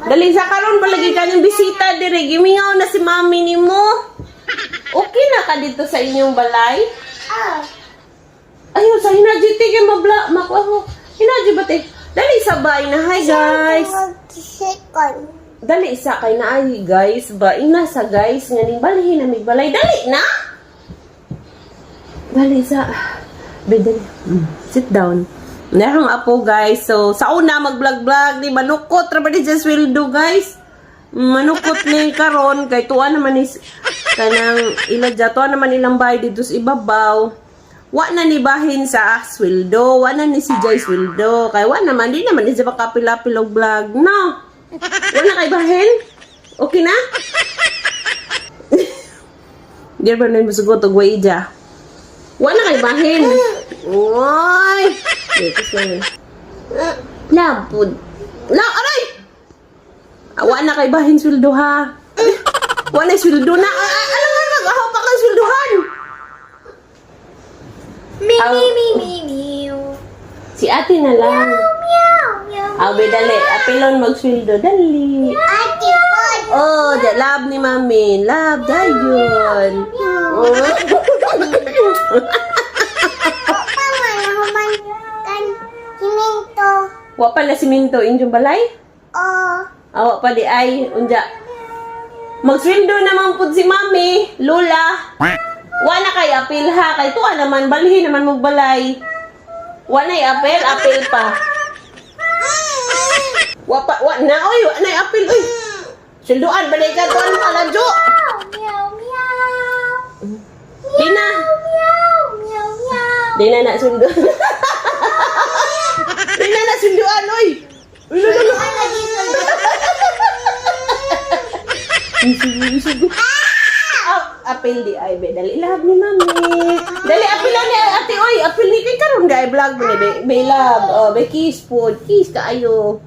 Dali sa karon palagi ka ng bisita dire. Gimingaw na si mami nimo. Okay na ka dito sa inyong balay? Ayun, sa hinaji tige mabla mako. Hinaji ba te? Dali sabay na. Hi guys. Dali isa kay na ay guys ba ina sa guys nganing balhin na migbalay. Dali na. Dali sa bedel. Sit down. Narang apo guys. So sa una mag-vlog-vlog di manukot ra ba di sa sweldo guys. Manukot ni karon kay tuwa naman is kanang iladya tuwa naman ilang bayad dito sa ibabaw. Wa na ni bahin sa sweldo, wa na ni si Jay sweldo. Kay wa naman di naman isa makapilapil og vlog. No. Wa na kay bahin? Okay na? Di ba na musugot og waija? Wa na kay bahin. Oy. Yes, lang. Labud. La, aray! Wa na kay bahin sweldo ha. Wa na sweldo na. Alam nga nag-ahaw pa kang sweldohan. Si ate na lang. Be dali. Apilon mag-sweldo. Dali. Oh, love ni mami. Love, dayon. Oh. Wa pa na siminto inyong balay? Awa pa di ay. Unja. Mag-sweldo naman po si mami. Lola. Wa na kay apil ha. Kay tuwa naman. Balhin naman magbalay. Wa na apil. Apil pa. Wa na. Oy, wa na apil. Oy. Sweldoan. Balay ka. Tuwan mo aladyo. Di na. Di na na sweldo. Di na na sweldoan. Oy. Isugo. Apil di ay be dali love ni mami. Dali apil ni ate oy, apil ni kay karon ga vlog mo ni be love. Oh, be kiss food, kiss kaayo.